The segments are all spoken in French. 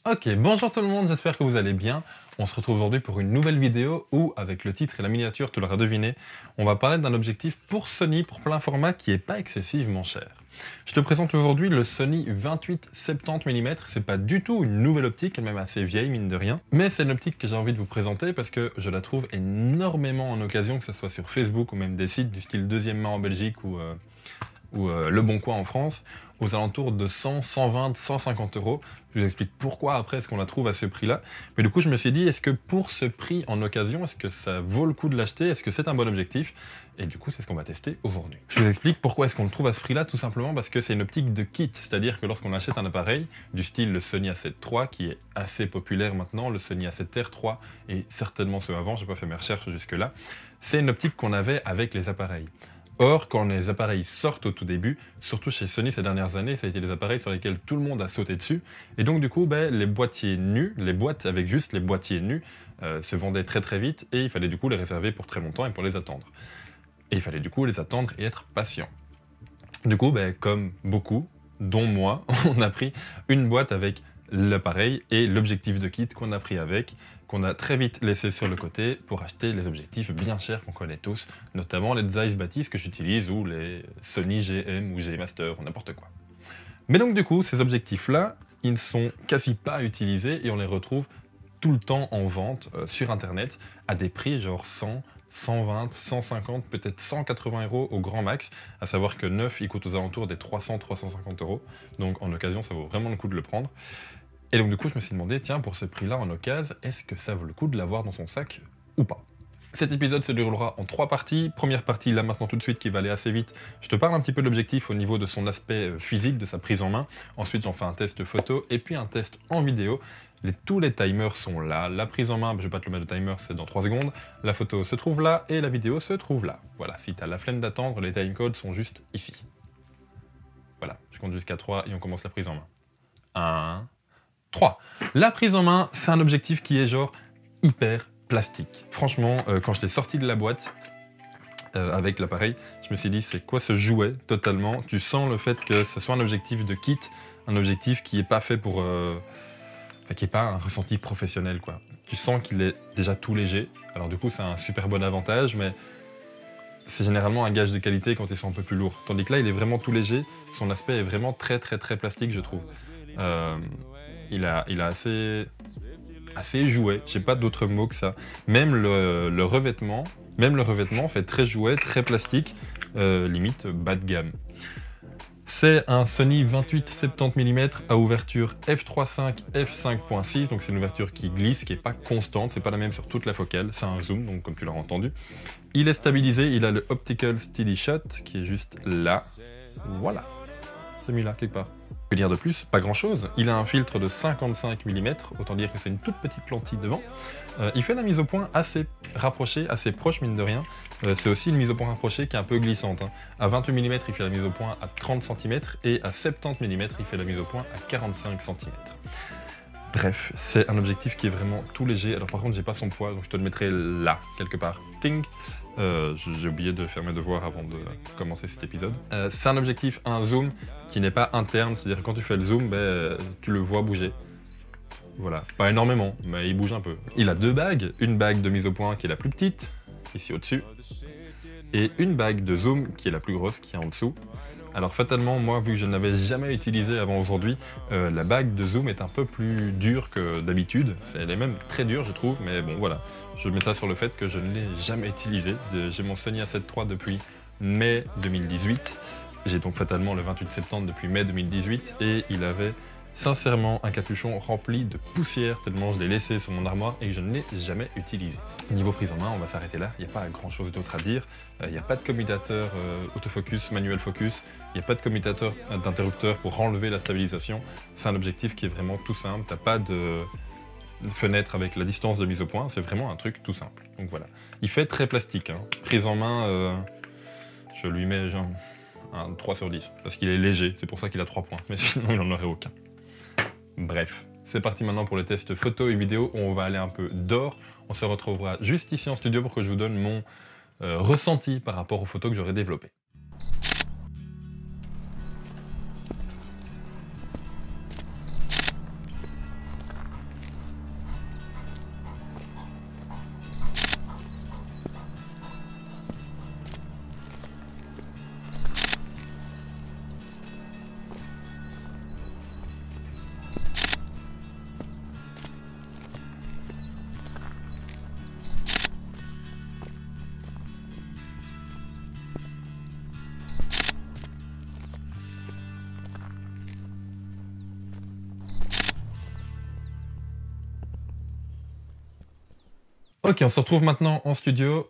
Ok, bonjour tout le monde, j'espère que vous allez bien. On se retrouve aujourd'hui pour une nouvelle vidéo où, avec le titre et la miniature, tu l'auras deviné, on va parler d'un objectif pour Sony pour plein format qui n'est pas excessivement cher. Je te présente aujourd'hui le Sony 28-70 mm, c'est pas du tout une nouvelle optique, elle est même assez vieille mine de rien, mais c'est une optique que j'ai envie de vous présenter parce que je la trouve énormément en occasion, que ce soit sur Facebook ou même des sites du style Deuxième Main en Belgique ou Le Bon Coin en France, aux alentours de 100, 120, 150 euros. Je vous explique pourquoi après est-ce qu'on la trouve à ce prix-là. Mais du coup, je me suis dit, est-ce que pour ce prix en occasion, est-ce que ça vaut le coup de l'acheter? Est-ce que c'est un bon objectif? Et du coup, c'est ce qu'on va tester aujourd'hui. Je vous explique pourquoi est-ce qu'on le trouve à ce prix-là, tout simplement parce que c'est une optique de kit. C'est-à-dire que lorsqu'on achète un appareil, du style le Sony A7 III, qui est assez populaire maintenant, le Sony A7R III, et certainement ceux avant, j'ai pas fait mes recherches jusque-là, c'est une optique qu'on avait avec les appareils. Or, quand les appareils sortent au tout début, surtout chez Sony ces dernières années, ça a été des appareils sur lesquels tout le monde a sauté dessus. Et donc du coup, les boîtiers nus, les boîtes avec juste les boîtiers nus, se vendaient très très vite et il fallait du coup les réserver pour très longtemps et pour les attendre. Et il fallait du coup les attendre et être patient. Du coup, comme beaucoup, dont moi, on a pris une boîte avec l'appareil et l'objectif de kit qu'on a pris avec, qu'on a très vite laissé sur le côté pour acheter les objectifs bien chers qu'on connaît tous, notamment les Zeiss Batis que j'utilise ou les Sony GM ou G Master ou n'importe quoi. Mais donc du coup, ces objectifs-là, ils ne sont quasi pas utilisés et on les retrouve tout le temps en vente sur internet à des prix genre 100, 120, 150, peut-être 180 euros au grand max, à savoir que neuf, il coûte aux alentours des 300-350 euros, donc en occasion, ça vaut vraiment le coup de le prendre. Et donc du coup, je me suis demandé, tiens, pour ce prix-là en occasion, est-ce que ça vaut le coup de l'avoir dans son sac ou pas? Cet épisode se déroulera en 3 parties. Première partie, là maintenant tout de suite, qui va aller assez vite. Je te parle un petit peu de l'objectif au niveau de son aspect physique, de sa prise en main. Ensuite, j'en fais un test photo et puis un test en vidéo. Tous les timers sont là. La prise en main, je ne vais pas te le mettre de timer, c'est dans 3 secondes. La photo se trouve là et la vidéo se trouve là. Voilà, si tu as la flemme d'attendre, les timecodes sont juste ici. Voilà, je compte jusqu'à 3 et on commence la prise en main. 1, 3. La prise en main, c'est un objectif qui est genre hyper plastique. Franchement, quand je l'ai sorti de la boîte avec l'appareil, je me suis dit c'est quoi ce jouet totalement. Tu sens le fait que ce soit un objectif de kit, un objectif qui n'est pas fait pour... qui n'est pas un ressenti professionnel, quoi. Tu sens qu'il est déjà tout léger. Alors du coup, c'est un super bon avantage, mais c'est généralement un gage de qualité quand ils sont un peu plus lourds. Tandis que là, il est vraiment tout léger. Son aspect est vraiment très très très plastique, je trouve. Il a assez jouet, j'ai pas d'autre mot que ça. Même le revêtement fait très jouet, très plastique, limite bas de gamme. C'est un Sony 28-70 mm à ouverture f3.5 f5.6, donc c'est une ouverture qui glisse, qui n'est pas constante, c'est pas la même sur toute la focale, c'est un zoom, donc comme tu l'as entendu. Il est stabilisé, il a le Optical Steady Shot qui est juste là, voilà, c'est mis là quelque part. Que dire de plus? Pas grand chose. Il a un filtre de 55 mm, autant dire que c'est une toute petite lentille devant. Il fait la mise au point assez rapprochée, assez proche mine de rien. C'est aussi une mise au point rapprochée qui est un peu glissante. Hein. À 28 mm, il fait la mise au point à 30 cm et à 70 mm, il fait la mise au point à 45 cm. Bref, c'est un objectif qui est vraiment tout léger. Alors par contre, j'ai pas son poids, donc je te le mettrai là, quelque part. Ting. J'ai oublié de faire mes devoirs avant de commencer cet épisode. C'est un objectif, un zoom, qui n'est pas interne, c'est-à-dire que quand tu fais le zoom, tu le vois bouger. Voilà, pas énormément, mais il bouge un peu. Il a 2 bagues, une bague de mise au point qui est la plus petite, ici au-dessus, et une bague de zoom qui est la plus grosse, qui est en dessous. Alors fatalement, moi, vu que je ne l'avais jamais utilisée avant aujourd'hui, la bague de zoom est un peu plus dure que d'habitude. Elle est même très dure, je trouve, mais bon, voilà. Je mets ça sur le fait que je ne l'ai jamais utilisée. J'ai mon Sony A7 III depuis mai 2018. J'ai donc fatalement le 28-70 depuis mai 2018 et il avait sincèrement un capuchon rempli de poussière tellement je l'ai laissé sur mon armoire et que je ne l'ai jamais utilisé. Niveau prise en main, on va s'arrêter là, il n'y a pas grand chose d'autre à dire. Il n'y a pas de commutateur autofocus, manuel focus, il n'y a pas de commutateur d'interrupteur pour enlever la stabilisation. C'est un objectif qui est vraiment tout simple, tu n'as pas de fenêtre avec la distance de mise au point, c'est vraiment un truc tout simple. Donc voilà, il fait très plastique, hein. Prise en main, je lui mets genre un 3 sur 10, parce qu'il est léger, c'est pour ça qu'il a 3 points, mais sinon il n'en aurait aucun. Bref, c'est parti maintenant pour le test photo et vidéo où on va aller un peu dehors. On se retrouvera juste ici en studio pour que je vous donne mon ressenti par rapport aux photos que j'aurai développées. Ok, on se retrouve maintenant en studio.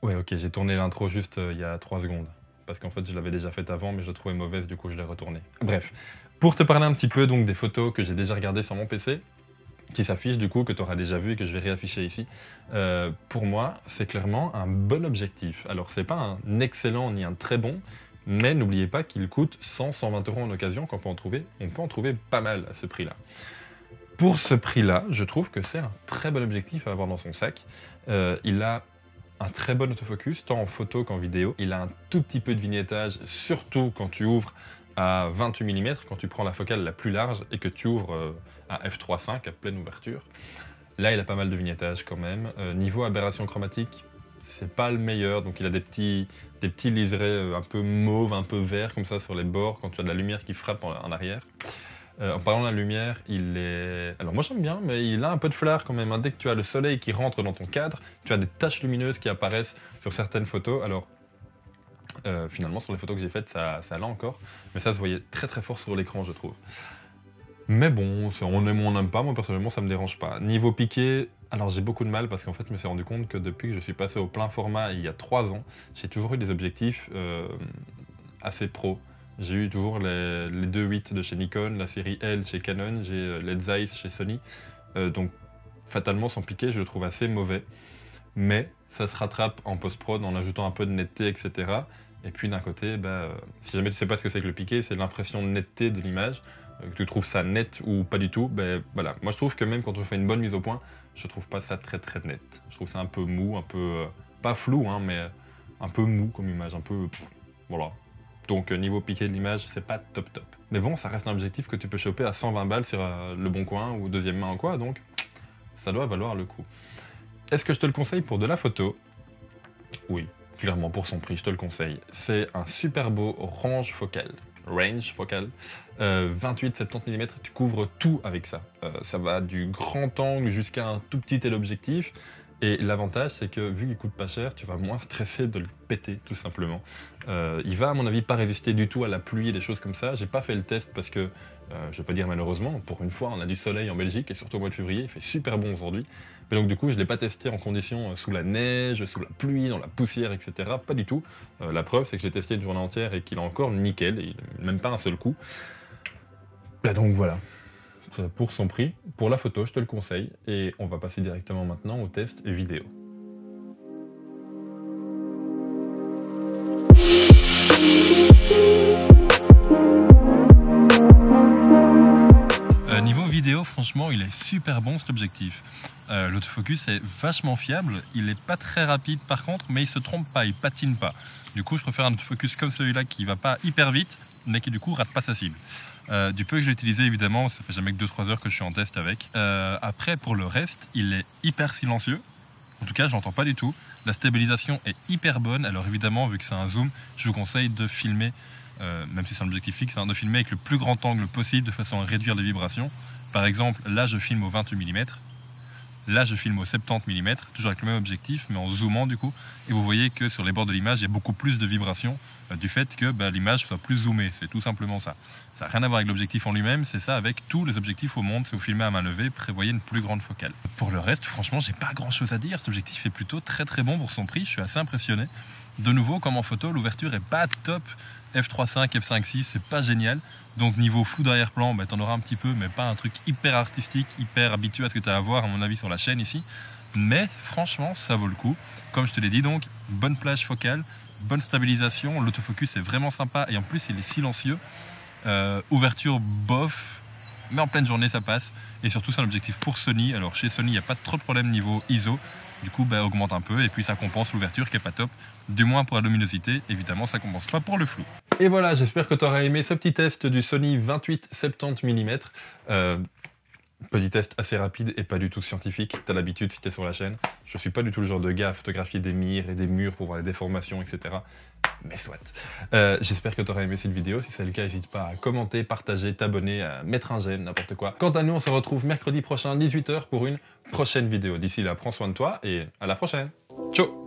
Ouais, ok, j'ai tourné l'intro juste il y a 3 secondes. Parce qu'en fait, je l'avais déjà faite avant, mais je la trouvais mauvaise, du coup, je l'ai retournée. Bref, pour te parler un petit peu donc des photos que j'ai déjà regardées sur mon PC, qui s'affichent du coup, que tu auras déjà vu et que je vais réafficher ici, pour moi, c'est clairement un bon objectif. Alors, c'est pas un excellent ni un très bon, mais n'oubliez pas qu'il coûte 100-120 € en occasion, qu'on peut en trouver. On peut en trouver pas mal à ce prix-là. Pour ce prix-là, je trouve que c'est un très bon objectif à avoir dans son sac. Il a un très bon autofocus, tant en photo qu'en vidéo. Il a un tout petit peu de vignettage, surtout quand tu ouvres à 28 mm, quand tu prends la focale la plus large et que tu ouvres à f3.5, à pleine ouverture. Là, il a pas mal de vignettage quand même. Niveau aberration chromatique, c'est pas le meilleur, donc il a des petits liserés un peu mauve, un peu vert comme ça sur les bords, quand tu as de la lumière qui frappe en arrière. En parlant de la lumière, il est... Alors moi j'aime bien, mais il a un peu de flair quand même. Dès que tu as le soleil qui rentre dans ton cadre, tu as des taches lumineuses qui apparaissent sur certaines photos. Alors, finalement, sur les photos que j'ai faites, ça l'a encore. Mais ça se voyait très très fort sur l'écran, je trouve. Mais bon, on aime ou on n'aime pas, moi personnellement ça me dérange pas. Niveau piqué, alors j'ai beaucoup de mal parce qu'en fait je me suis rendu compte que depuis que je suis passé au plein format il y a 3 ans, j'ai toujours eu des objectifs assez pro. J'ai eu toujours les 2.8 de chez Nikon, la série L chez Canon, j'ai les Zeiss chez Sony. Donc fatalement son piqué je le trouve assez mauvais. Mais ça se rattrape en post-prod en ajoutant un peu de netteté, etc. Et puis d'un côté, si jamais tu sais pas ce que c'est que le piqué, c'est l'impression de netteté de l'image. Que tu trouves ça net ou pas du tout, voilà. Moi je trouve que même quand on fait une bonne mise au point, je trouve pas ça très très net. Je trouve ça un peu mou, un peu... pas flou, hein, mais un peu mou comme image, un peu... voilà. Donc niveau piqué de l'image, c'est pas top top. Mais bon, ça reste un objectif que tu peux choper à 120 balles sur le bon coin ou deuxième main ou quoi, donc ça doit valoir le coup. Est-ce que je te le conseille pour de la photo? Oui, clairement pour son prix, je te le conseille. C'est un super beau range focal. 28-70 mm, tu couvres tout avec ça. Ça va du grand angle jusqu'à un tout petit téléobjectif. Et l'avantage, c'est que vu qu'il coûte pas cher, tu vas moins stresser de le péter, tout simplement. Il va, à mon avis, pas résister du tout à la pluie et des choses comme ça. J'ai pas fait le test parce que, je vais pas dire malheureusement, pour une fois, on a du soleil en Belgique, et surtout au mois de février, il fait super bon aujourd'hui. Mais donc du coup, je l'ai pas testé en conditions sous la neige, sous la pluie, dans la poussière, etc. Pas du tout. La preuve, c'est que j'ai testé une journée entière et qu'il a encore nickel, et même pas un seul coup. Donc voilà. Pour son prix. Pour la photo, je te le conseille. Et on va passer directement maintenant au test vidéo. Niveau vidéo, franchement, il est super bon cet objectif. L'autofocus est vachement fiable. Il n'est pas très rapide par contre, mais il se trompe pas, il patine pas. Du coup, je préfère un autofocus comme celui-là qui va pas hyper vite, mais qui du coup rate pas sa cible. Du peu que j'ai utilisé, évidemment, ça fait jamais que 2-3 heures que je suis en test avec. Après, pour le reste, il est hyper silencieux. En tout cas, je n'entends pas du tout. La stabilisation est hyper bonne. Alors évidemment, vu que c'est un zoom, je vous conseille de filmer, même si c'est un objectif fixe, de filmer avec le plus grand angle possible de façon à réduire les vibrations. Par exemple, là, je filme au 28 mm. Là, je filme au 70 mm, toujours avec le même objectif, mais en zoomant du coup. Et vous voyez que sur les bords de l'image, il y a beaucoup plus de vibrations du fait que l'image soit plus zoomée. C'est tout simplement ça. Ça n'a rien à voir avec l'objectif en lui-même, c'est ça avec tous les objectifs au monde. Si vous filmez à main levée, prévoyez une plus grande focale. Pour le reste, franchement, j'ai pas grand-chose à dire. Cet objectif est plutôt très très bon pour son prix. Je suis assez impressionné. De nouveau, comme en photo, l'ouverture est pas top. f3.5, f5.6, c'est pas génial. Donc niveau flou d'arrière-plan, t'en auras un petit peu, mais pas un truc hyper artistique, hyper habitué à ce que tu as à voir à mon avis sur la chaîne ici. Mais franchement, ça vaut le coup. Comme je te l'ai dit donc, bonne plage focale, bonne stabilisation, l'autofocus est vraiment sympa et en plus il est silencieux. Ouverture bof, mais en pleine journée ça passe. Et surtout c'est un objectif pour Sony. Alors chez Sony il n'y a pas trop de problème niveau ISO. Du coup augmente un peu et puis ça compense l'ouverture qui est pas top. Du moins pour la luminosité, évidemment ça compense pas pour le flou. Et voilà, j'espère que tu auras aimé ce petit test du Sony 28-70 mm. Petit test assez rapide et pas du tout scientifique. T'as l'habitude si t'es sur la chaîne. Je suis pas du tout le genre de gars à photographier des mires et des murs pour voir les déformations, etc. Mais soit. J'espère que tu auras aimé cette vidéo. Si c'est le cas, n'hésite pas à commenter, partager, t'abonner, à mettre un j'aime, n'importe quoi. Quant à nous, on se retrouve mercredi prochain, 18 h, pour une prochaine vidéo. D'ici là, prends soin de toi et à la prochaine. Ciao!